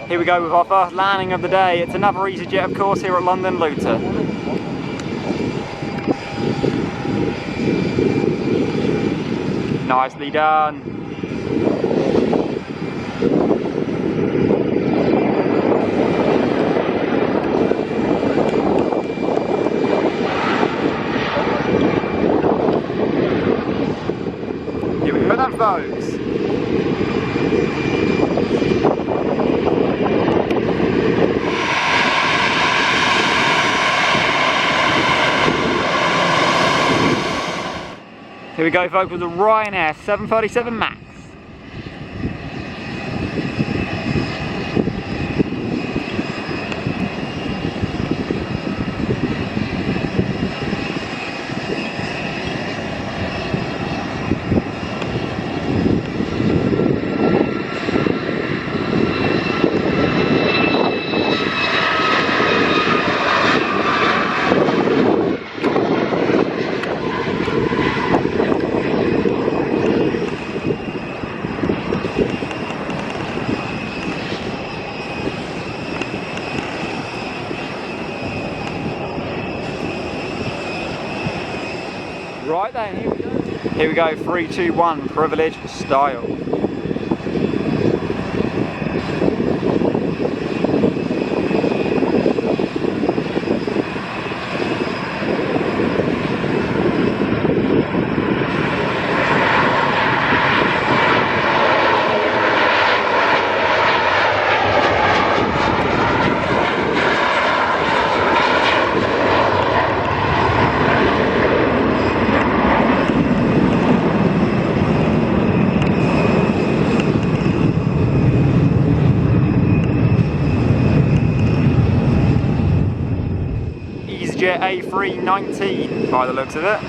Here we go with our first landing of the day. It's another EasyJet, of course, here at London Luton. Nicely done. Here we go then, folks. Here we go, folks, with the Ryanair 737 MAX. Right then, here we go. Here we go, 3, 2, 1, privilege style. EasyJet A319 by the looks of it.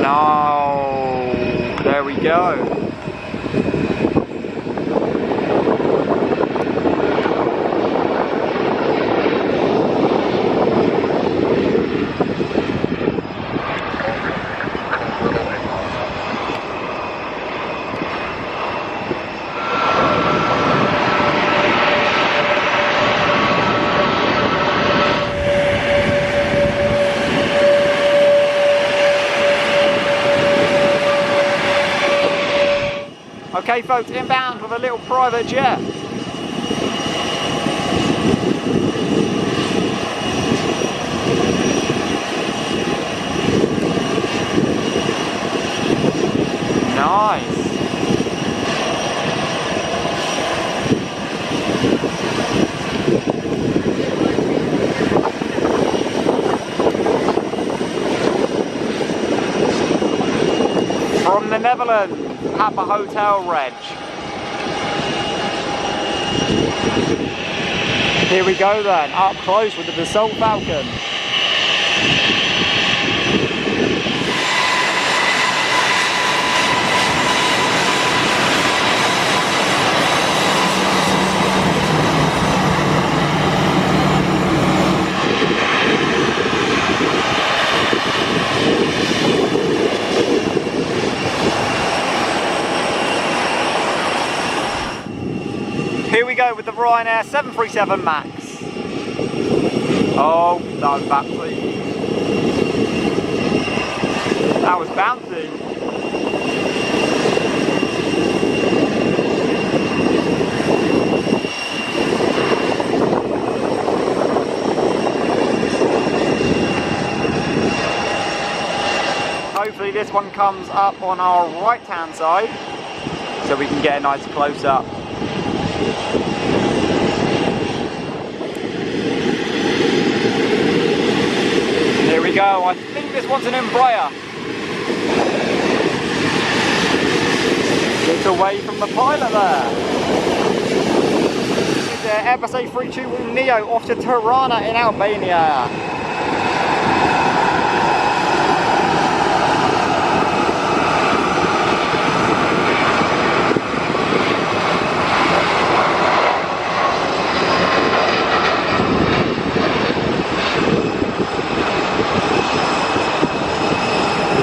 No, there we go. Okay folks, inbound with a little private jet. Nice. From the Netherlands, Papa Hotel Reg. Here we go then, up close with the Dassault Falcon. Here we go with the Ryanair 737 MAX. Oh, that was bouncy. That was bouncy. Hopefully this one comes up on our right hand side so we can get a nice close up. Here we go, I think this one's an Embraer. It's away from the pilot there. This is Airbus A321neo off to Tirana in Albania.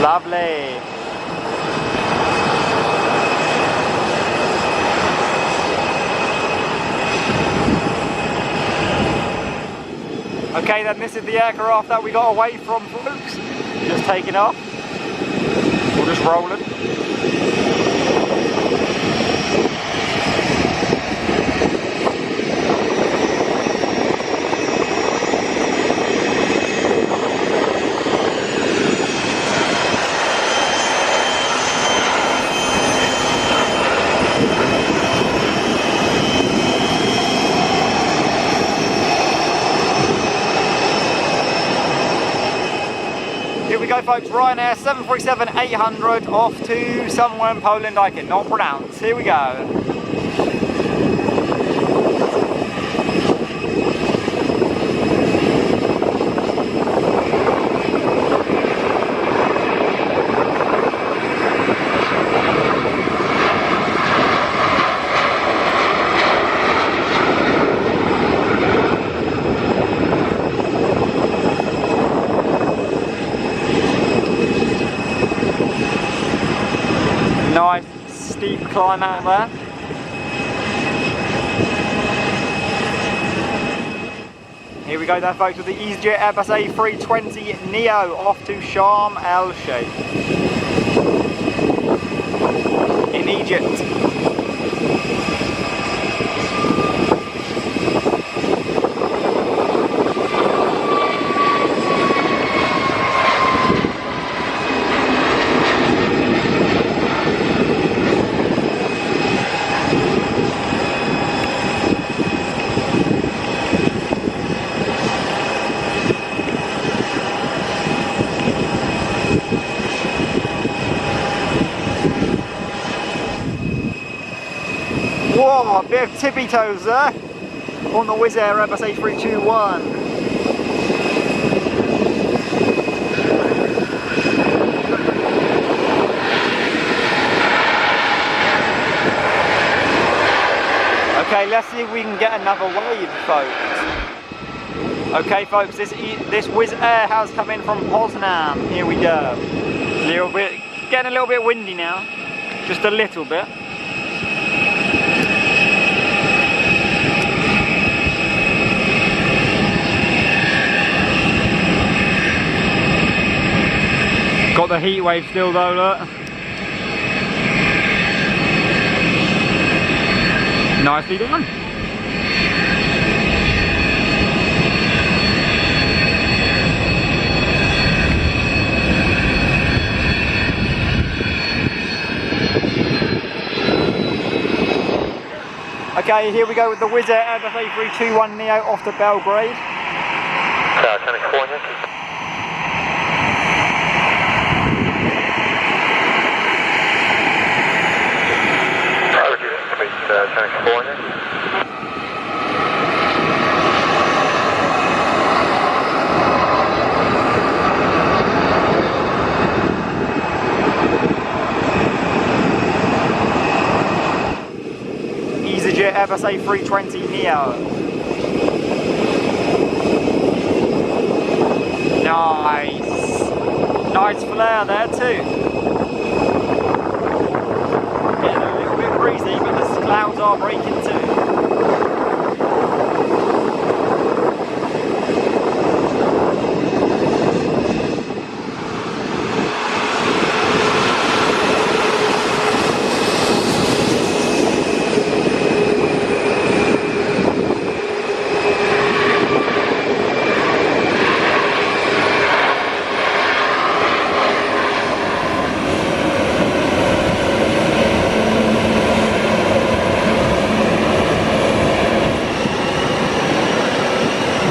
Lovely. Okay then, this is the aircraft that we got away from, folks. Just taking off. We're just rolling. Here we go, folks. Ryanair 737-800 off to somewhere in Poland I cannot pronounce. Here we go. Nice steep climb out there. Here we go then, folks, with the EasyJet Airbus A320neo off to Sharm el Sheikh in Egypt. Whoa, a bit of tippy toes there on the Wizz Air Airbus A321. Okay, let's see if we can get another wave, folks. Okay, folks, this Wizz Air has come in from Poznan. Here we go. Getting a little bit windy now, just a little bit. Got the heat wave still though, look. Nicely done. Okay, here we go with the Wizz Air Airbus A321neo off to Belgrade. California. California. EasyJet Airbus A320neo. Nice. Nice flare there too. Breezy, but the clouds are breaking too.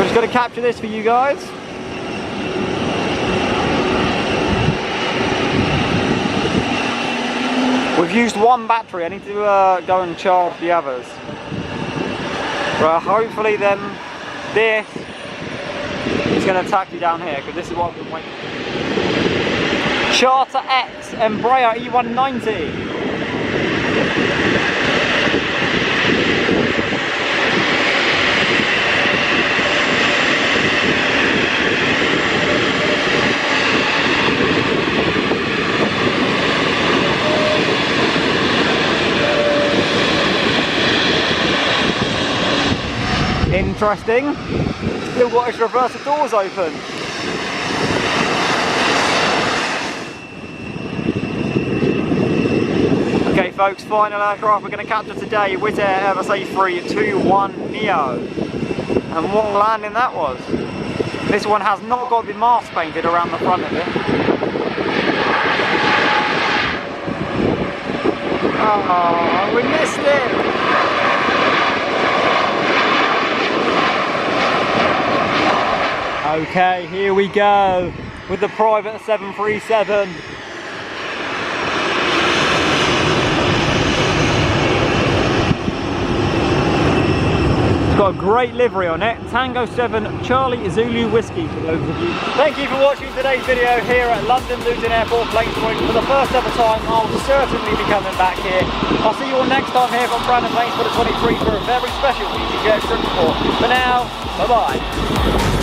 Just got to capture this for you guys. We've used one battery. I need to go and charge the others. Right, hopefully then this is going to attack you down here, because this is what I've been waiting for. Charter X Embraer E190. Interesting. still got his reverser doors open. Okay folks, final aircraft we're going to capture today, Wizz Air MSA 321 Neo. And what a landing that was. This one has not got the mast painted around the front of it. Oh, we missed it! Okay, here we go with the private 737. Got a great livery on it, Tango 7 Charlie Zulu Whiskey for those of you. Thank you for watching today's video here at London Luton Airport, Plains Point. For the first ever time, I'll certainly be coming back here. I'll see you all next time here from Brandon Plains for the 23 for a very special easyJet trip report. For now, bye bye.